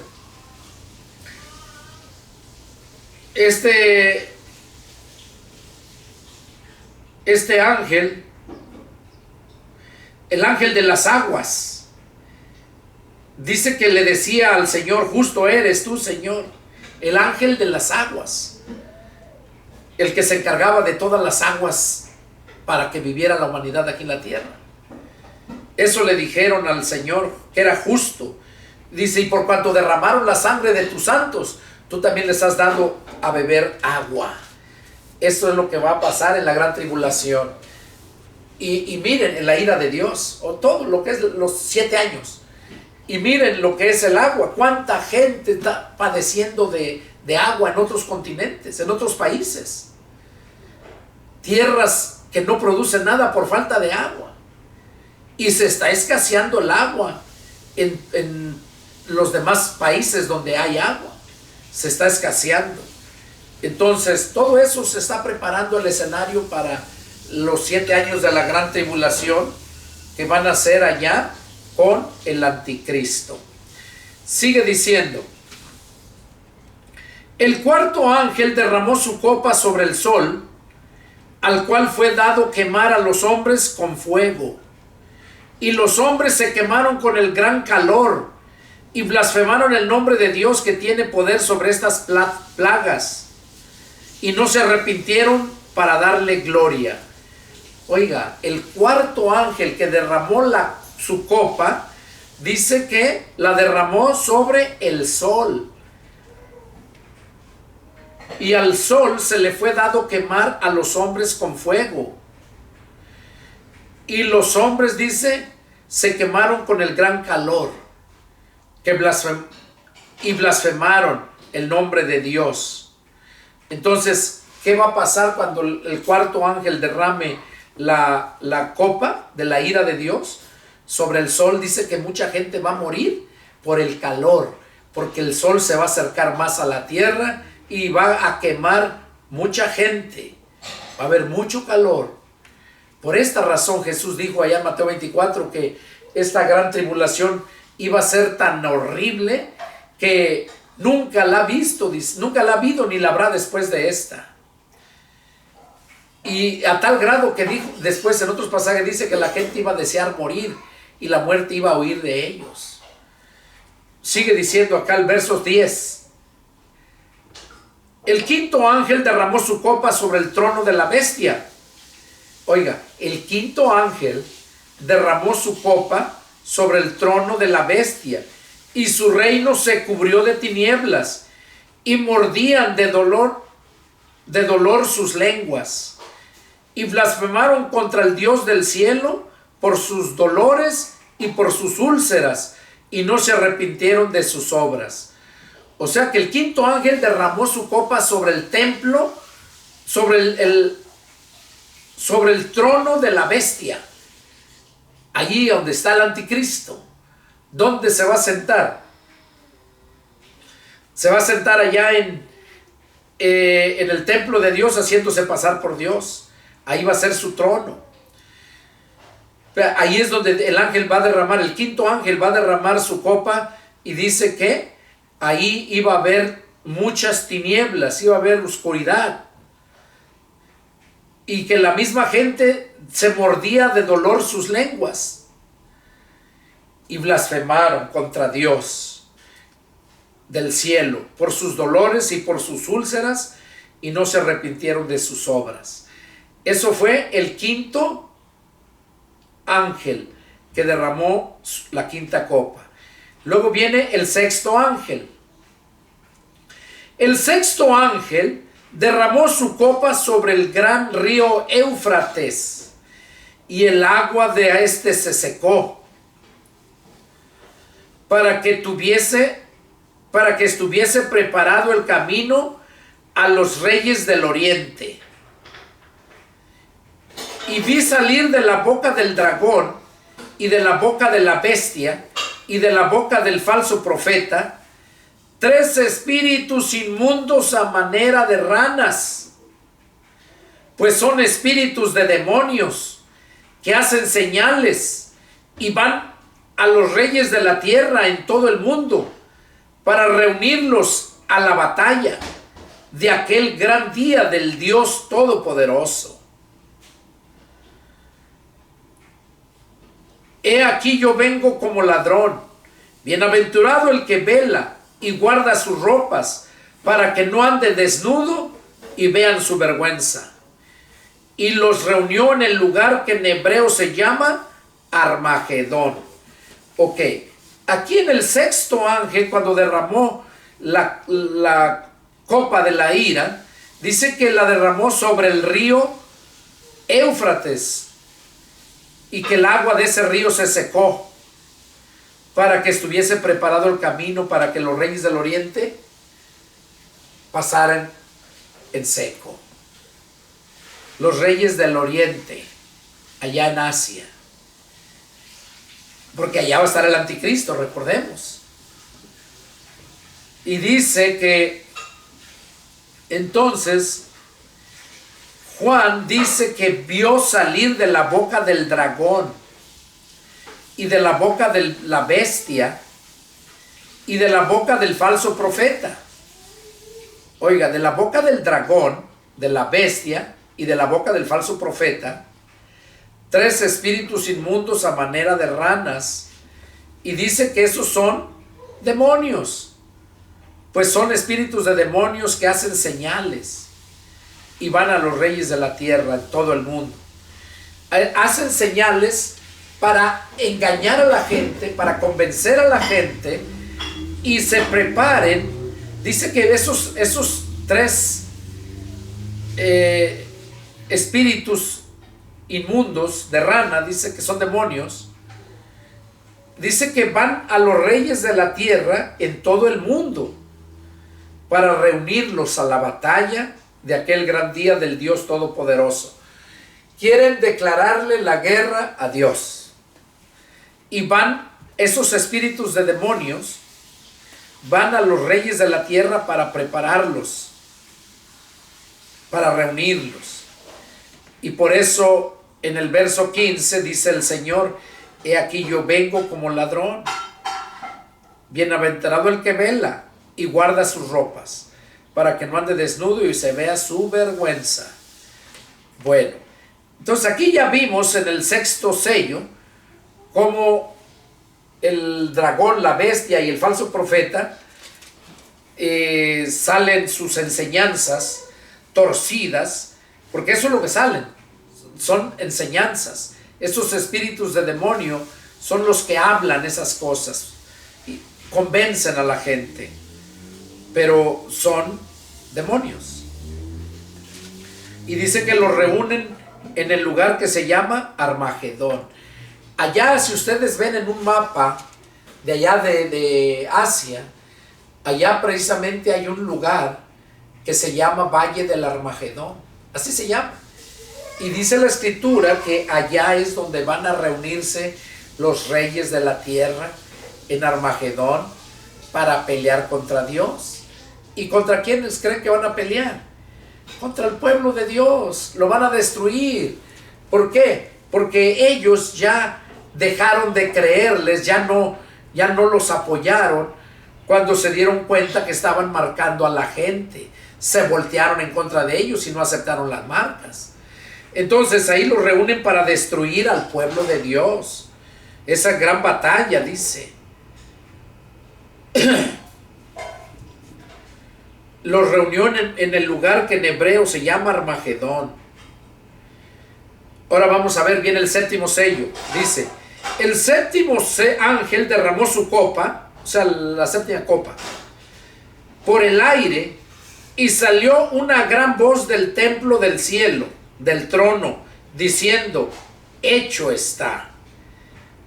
ángel, el ángel de las aguas, dice que le decía al Señor: justo eres tú, Señor. El ángel de las aguas, el que se encargaba de todas las aguas para que viviera la humanidad aquí en la tierra. Eso le dijeron al Señor, que era justo. Dice: y por cuanto derramaron la sangre de tus santos, tú también les has dado a beber agua. Esto es lo que va a pasar en la gran tribulación. Y miren, en la ira de Dios, o todo lo que es los 7 años. Y miren lo que es el agua. Cuánta gente está padeciendo de agua en otros continentes, en otros países. Tierras que no producen nada por falta de agua. Y se está escaseando el agua en los demás países donde hay agua. Se está escaseando. Entonces, todo eso se está preparando el escenario para los 7 años de la gran tribulación, que van a ser allá con el anticristo. Sigue diciendo: el cuarto ángel derramó su copa sobre el sol, al cual fue dado quemar a los hombres con fuego. Y los hombres se quemaron con el gran calor y blasfemaron el nombre de Dios, que tiene poder sobre estas plagas, y no se arrepintieron para darle gloria. Oiga, el cuarto ángel que derramó su copa, dice que la derramó sobre el sol. Y al sol se le fue dado quemar a los hombres con fuego. Y los hombres, dice, se quemaron con el gran calor, y blasfemaron el nombre de Dios. Entonces, ¿qué va a pasar cuando el cuarto ángel derrame la copa de la ira de Dios sobre el sol? Dice que mucha gente va a morir por el calor, porque el sol se va a acercar más a la tierra y va a quemar mucha gente. Va a haber mucho calor. Por esta razón Jesús dijo allá en Mateo 24 que esta gran tribulación iba a ser tan horrible que nunca la ha visto, nunca la ha habido ni la habrá después de esta. Y a tal grado que dijo, después en otros pasajes dice que la gente iba a desear morir y la muerte iba a huir de ellos. Sigue diciendo acá el verso 10. El quinto ángel derramó su copa sobre el trono de la bestia. Oiga, el quinto ángel derramó su copa sobre el trono de la bestia, y su reino se cubrió de tinieblas, y mordían de dolor de dolor sus lenguas, y blasfemaron contra el Dios del cielo por sus dolores y por sus úlceras, y no se arrepintieron de sus obras. O sea que el quinto ángel derramó su copa sobre el templo, sobre el trono de la bestia, allí donde está el anticristo. ¿Dónde se va a sentar? Se va a sentar allá en el templo de Dios, haciéndose pasar por Dios. Ahí va a ser su trono. Ahí es donde el ángel va a derramar, el quinto ángel va a derramar su copa, y dice que ahí iba a haber muchas tinieblas, iba a haber oscuridad, y que la misma gente se mordía de dolor sus lenguas, y blasfemaron contra Dios del cielo por sus dolores y por sus úlceras, y no se arrepintieron de sus obras. Eso fue el quinto ángel que derramó la quinta copa. Luego viene el sexto ángel. El sexto ángel derramó su copa sobre el gran río Éufrates, y el agua de este se secó, para que estuviese preparado el camino a los reyes del oriente. Y vi salir de la boca del dragón, y de la boca de la bestia, y de la boca del falso profeta, 3 espíritus inmundos a manera de ranas, pues son espíritus de demonios que hacen señales, y van a los reyes de la tierra en todo el mundo para reunirlos a la batalla de aquel gran día del Dios Todopoderoso. He aquí yo vengo como ladrón. Bienaventurado el que vela y guarda sus ropas, para que no ande desnudo y vean su vergüenza. Y los reunió en el lugar que en hebreo se llama Armagedón. Ok, aquí en el sexto ángel, cuando derramó la copa de la ira, dice que la derramó sobre el río Éufrates, y que el agua de ese río se secó, para que estuviese preparado el camino para que los reyes del oriente pasaran en seco. Los reyes del oriente, allá en Asia, porque allá va a estar el anticristo, recordemos. Y dice que entonces Juan dice que vio salir de la boca del dragón, y de la boca de la bestia, y de la boca del falso profeta. Oiga, de la boca del dragón, de la bestia y de la boca del falso profeta, 3 espíritus inmundos a manera de ranas, y dice que esos son demonios, pues son espíritus de demonios que hacen señales, y van a los reyes de la tierra en todo el mundo. Hacen señales para engañar a la gente, para convencer a la gente, y se preparen. Dice que esos 3 espíritus inmundos de rana, dice que son demonios, dice que van a los reyes de la tierra en todo el mundo para reunirlos a la batalla de aquel gran día del Dios Todopoderoso. Quieren declararle la guerra a Dios, y van esos espíritus de demonios, van a los reyes de la tierra para prepararlos, para reunirlos. Y por eso en el verso 15 dice el Señor: he aquí yo vengo como ladrón. Bienaventurado el que vela y guarda sus ropas, para que no ande desnudo y se vea su vergüenza. Bueno, entonces aquí ya vimos en el sexto sello cómo el dragón, la bestia y el falso profeta salen sus enseñanzas torcidas, porque eso es lo que salen, son enseñanzas. Estos espíritus de demonio son los que hablan esas cosas y convencen a la gente, pero son demonios. Y dice que los reúnen en el lugar que se llama Armagedón. Allá, si ustedes ven en un mapa de allá de Asia, allá precisamente hay un lugar que se llama Valle del Armagedón. Así se llama. Y dice la escritura que allá es donde van a reunirse los reyes de la tierra en Armagedón para pelear contra Dios. ¿Y contra quiénes creen que van a pelear? Contra el pueblo de Dios. Lo van a destruir. ¿Por qué? Porque ellos ya dejaron de creerles, ya no los apoyaron cuando se dieron cuenta que estaban marcando a la gente. Se voltearon en contra de ellos y no aceptaron las marcas. Entonces ahí los reúnen para destruir al pueblo de Dios. Esa gran batalla, dice. Los reunió en el lugar que en hebreo se llama Armagedón. Ahora vamos a ver bien el séptimo sello. Dice, el séptimo ángel derramó su copa, o sea, la séptima copa, por el aire, y salió una gran voz del templo del cielo, del trono, diciendo, hecho está.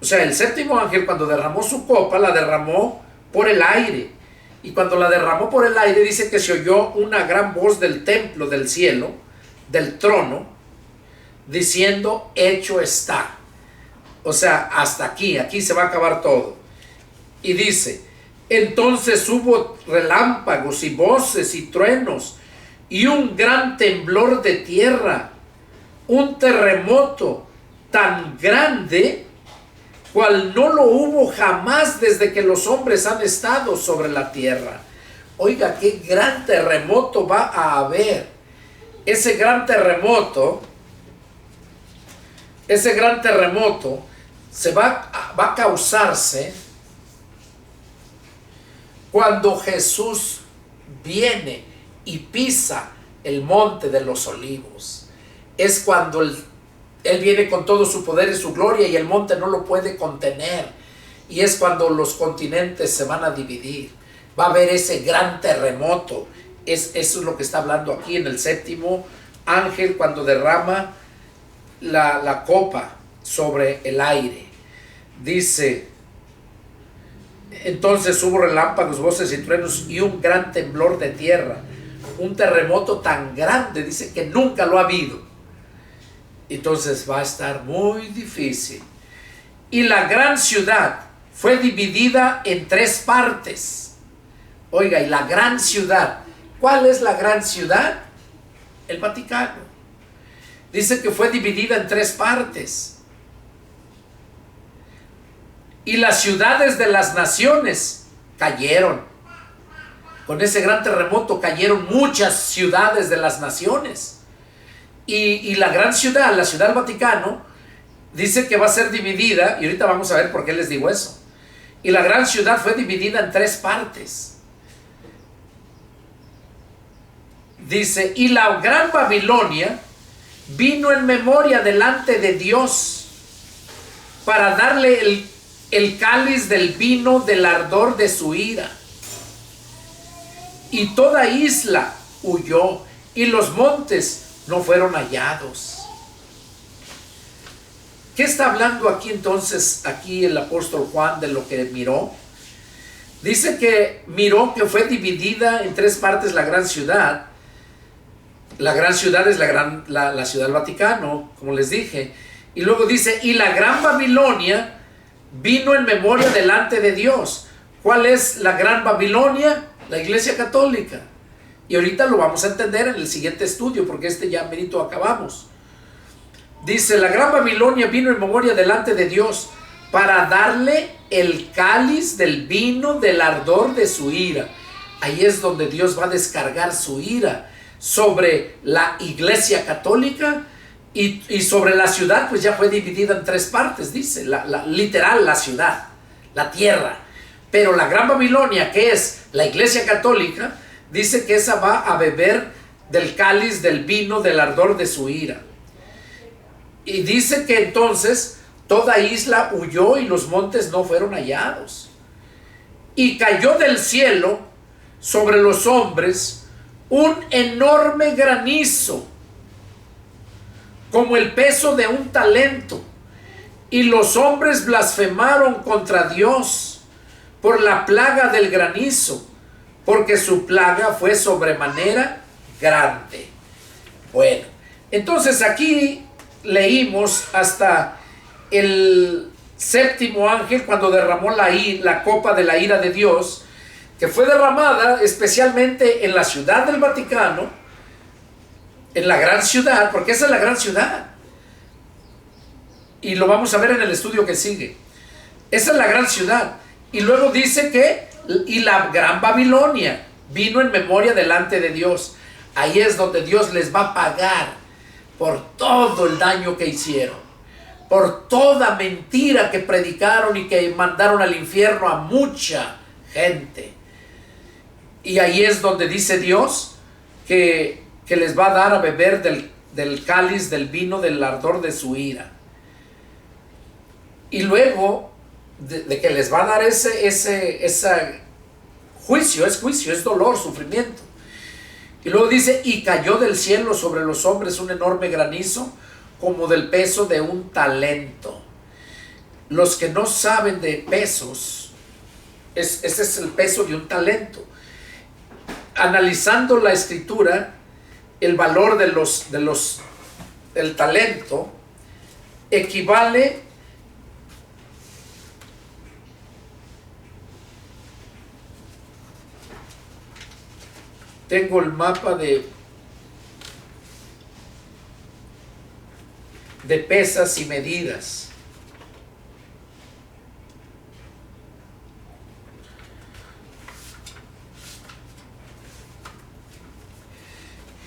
O sea, el séptimo ángel cuando derramó su copa, la derramó por el aire. Y cuando la derramó por el aire, dice que se oyó una gran voz del templo del cielo, del trono, diciendo, hecho está. O sea, hasta aquí se va a acabar todo. Y dice, entonces hubo relámpagos y voces y truenos y un gran temblor de tierra, un terremoto tan grande cual no lo hubo jamás desde que los hombres han estado sobre la tierra. Oiga, qué gran terremoto va a haber. Ese gran terremoto va a causarse cuando Jesús viene y pisa el monte de los olivos. Es cuando Él viene con todo su poder y su gloria y el monte no lo puede contener. Y es cuando los continentes se van a dividir. Va a haber ese gran terremoto. Eso es lo que está hablando aquí en el séptimo ángel cuando derrama la copa sobre el aire. Dice, entonces hubo relámpagos, voces y truenos y un gran temblor de tierra. Un terremoto tan grande, dice que nunca lo ha habido. Entonces va a estar muy difícil. Y la gran ciudad fue dividida en 3 partes. Oiga, y la gran ciudad, ¿cuál es la gran ciudad? El Vaticano. Dice que fue dividida en 3 partes. Y las ciudades de las naciones cayeron. Con ese gran terremoto cayeron muchas ciudades de las naciones. Y la gran ciudad, la ciudad del Vaticano, dice que va a ser dividida, y ahorita vamos a ver por qué les digo eso. Y la gran ciudad fue dividida en 3 partes. Dice, y la gran Babilonia vino en memoria delante de Dios para darle el cáliz del vino del ardor de su ira. Y toda isla huyó, y los montes no fueron hallados. ¿Qué está hablando aquí entonces, aquí el apóstol Juan de lo que miró? Dice que miró que fue dividida en 3 partes la gran ciudad. La gran ciudad es la ciudad del Vaticano, como les dije. Y luego dice, y la gran Babilonia vino en memoria delante de Dios. ¿Cuál es la gran Babilonia? La Iglesia Católica. Y ahorita lo vamos a entender en el siguiente estudio, porque ya merito acabamos. Dice, la gran Babilonia vino en memoria delante de Dios para darle el cáliz del vino del ardor de su ira. Ahí es donde Dios va a descargar su ira sobre la Iglesia Católica y sobre la ciudad, pues ya fue dividida en 3 partes, dice, literal la ciudad, la tierra. Pero la gran Babilonia, que es la Iglesia Católica, dice que esa va a beber del cáliz del vino del ardor de su ira. Y dice que entonces toda isla huyó y los montes no fueron hallados. Y cayó del cielo sobre los hombres un enorme granizo como el peso de un talento. Y los hombres blasfemaron contra Dios por la plaga del granizo, porque su plaga fue sobremanera grande. Bueno, entonces aquí leímos hasta el séptimo ángel cuando derramó la copa de la ira de Dios, que fue derramada especialmente en la ciudad del Vaticano, en la gran ciudad, porque esa es la gran ciudad. Y lo vamos a ver en el estudio que sigue. Esa es la gran ciudad. Y luego dice que, y la gran Babilonia vino en memoria delante de Dios. Ahí es donde Dios les va a pagar por todo el daño que hicieron, por toda mentira que predicaron y que mandaron al infierno a mucha gente. Y ahí es donde dice Dios que les va a dar a beber del cáliz, del vino, del ardor de su ira. Y luego de que les va a dar ese juicio, es dolor, sufrimiento. Y luego dice, y cayó del cielo sobre los hombres un enorme granizo, como del peso de un talento. Los que no saben de pesos, ese es el peso de un talento. Analizando la escritura, el valor del talento equivale tengo el mapa de pesas y medidas.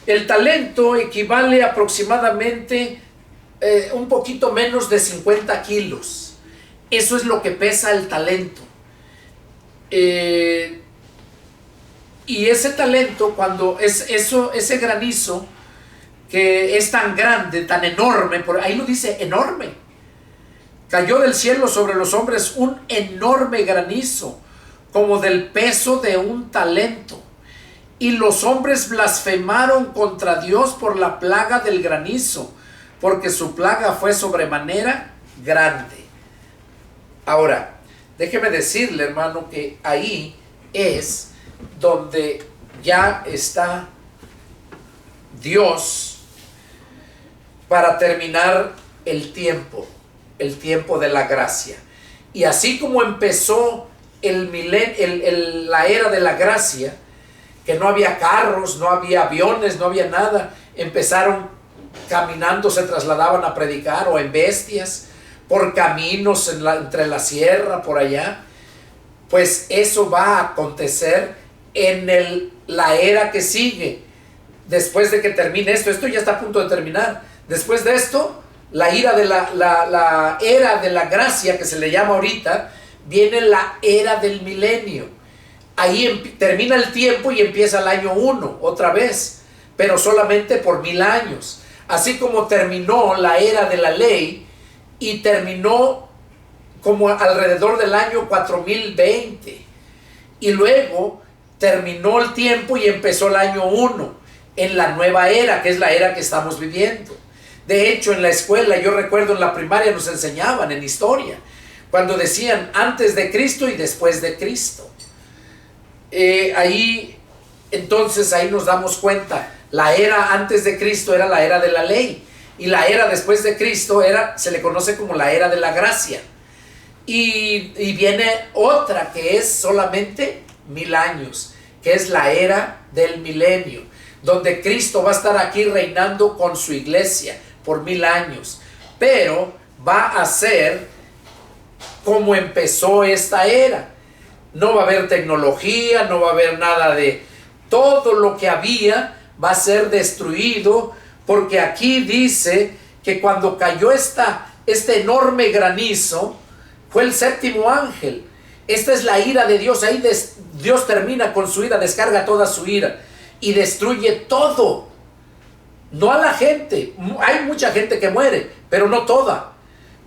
El talento equivale aproximadamente un poquito menos de 50 kilos. Eso es lo que pesa el talento. Y ese talento, cuando ese granizo que es tan grande, tan enorme, por ahí lo dice, enorme, cayó del cielo sobre los hombres un enorme granizo, como del peso de un talento. Y los hombres blasfemaron contra Dios por la plaga del granizo, porque su plaga fue sobremanera grande. Ahora, déjeme decirle, hermano, que ahí es donde ya está Dios para terminar el tiempo de la gracia. Y así como empezó la era de la gracia, que no había carros, no había aviones, no había nada, empezaron caminando, se trasladaban a predicar, o en bestias, por caminos entre la sierra, por allá. Pues eso va a acontecer en la era que sigue, después de que termine esto ya está a punto de terminar. Después de esto, la era de la gracia, que se le llama ahorita, viene la era del milenio. Ahí termina el tiempo y empieza el año 1 otra vez, pero solamente por 1000 años. Así como terminó la era de la ley y terminó como alrededor del año 4020, y luego terminó el tiempo y empezó el año 1 en la nueva era, que es la era que estamos viviendo. De hecho, en la escuela, yo recuerdo en la primaria nos enseñaban en historia, cuando decían antes de Cristo y después de Cristo. Entonces ahí nos damos cuenta, la era antes de Cristo era la era de la ley, y la era después de Cristo se le conoce como la era de la gracia. Y viene otra que es solamente 1000 años, que es la era del milenio, donde Cristo va a estar aquí reinando con su iglesia por 1000 años, pero va a ser como empezó esta era. No va a haber tecnología, no va a haber nada de todo lo que había, va a ser destruido, porque aquí dice que cuando cayó este enorme granizo, fue el séptimo ángel. Esta es la ira de Dios. Ahí Dios termina con su ira, descarga toda su ira y destruye todo. No a la gente. Hay mucha gente que muere, pero no toda.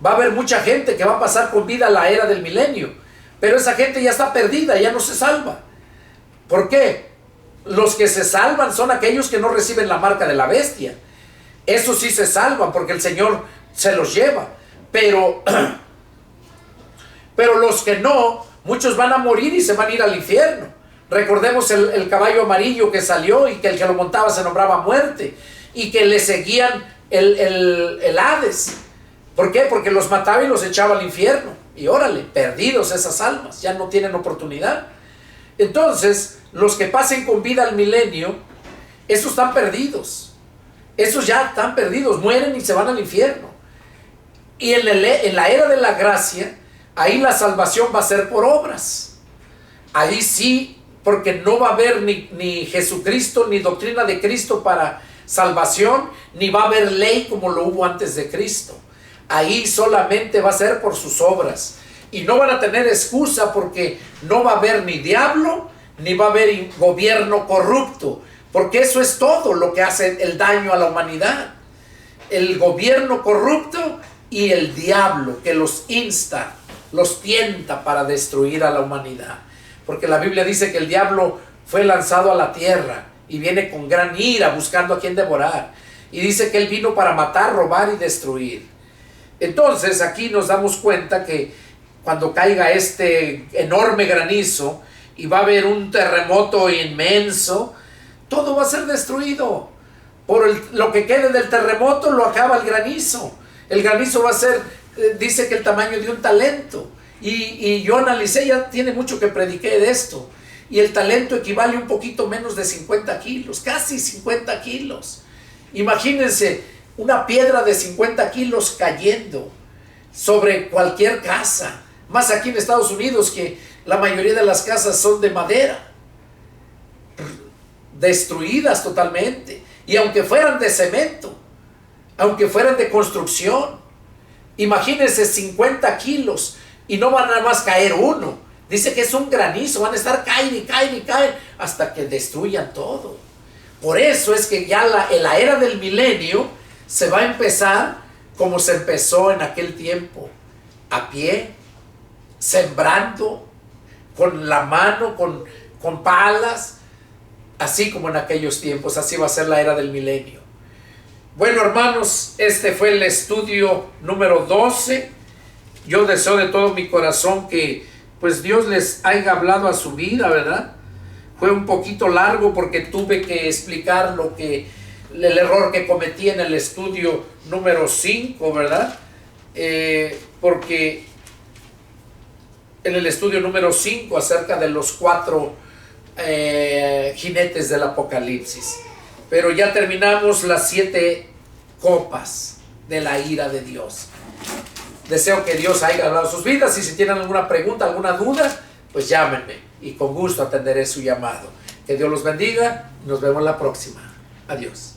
Va a haber mucha gente que va a pasar con vida a la era del milenio, pero esa gente ya está perdida, ya no se salva. ¿Por qué? Los que se salvan son aquellos que no reciben la marca de la bestia. Esos sí se salvan porque el Señor se los lleva. Pero los que no, muchos van a morir y se van a ir al infierno. Recordemos el caballo amarillo que salió y que el que lo montaba se nombraba Muerte y que le seguían el Hades. ¿Por qué? Porque los mataba y los echaba al infierno. Y órale, perdidos esas almas, ya no tienen oportunidad. Entonces, los que pasen con vida al milenio, esos están perdidos. Esos ya están perdidos, mueren y se van al infierno. Y en la era de la gracia, ahí la salvación va a ser por obras. Ahí sí, porque no va a haber ni Jesucristo, ni doctrina de Cristo para salvación, ni va a haber ley como lo hubo antes de Cristo. Ahí solamente va a ser por sus obras. Y no van a tener excusa porque no va a haber ni diablo, ni va a haber gobierno corrupto. Porque eso es todo lo que hace el daño a la humanidad. El gobierno corrupto y el diablo que los insta, los tienta para destruir a la humanidad. Porque la Biblia dice que el diablo fue lanzado a la tierra y viene con gran ira buscando a quien devorar. Y dice que él vino para matar, robar y destruir. Entonces aquí nos damos cuenta que cuando caiga este enorme granizo y va a haber un terremoto inmenso, todo va a ser destruido. Lo que quede del terremoto lo acaba el granizo. El granizo va a ser, dice que el tamaño de un talento. Y yo analicé, ya tiene mucho que prediqué de esto. Y el talento equivale un poquito menos de 50 kilos, casi 50 kilos. Imagínense una piedra de 50 kilos cayendo sobre cualquier casa. Más aquí en Estados Unidos, que la mayoría de las casas son de madera, destruidas totalmente. Y aunque fueran de cemento, aunque fueran de construcción, imagínense 50 kilos y no van a nada más caer uno. Dice que es un granizo, van a estar caen hasta que destruyan todo. Por eso es que ya la era del milenio se va a empezar como se empezó en aquel tiempo, a pie, sembrando, con la mano, con palas, así como en aquellos tiempos. Así va a ser la era del milenio. Bueno, hermanos, este fue el estudio número 12. Yo deseo de todo mi corazón que pues Dios les haya hablado a su vida, ¿verdad? Fue un poquito largo porque tuve que explicar el error que cometí en el estudio número 5, ¿verdad? Porque en el estudio número 5 acerca de los 4 jinetes del Apocalipsis. Pero ya terminamos las 7 copas de la ira de Dios. Deseo que Dios haya hablado sus vidas y si tienen alguna pregunta, alguna duda, pues llámenme y con gusto atenderé su llamado. Que Dios los bendiga y nos vemos la próxima. Adiós.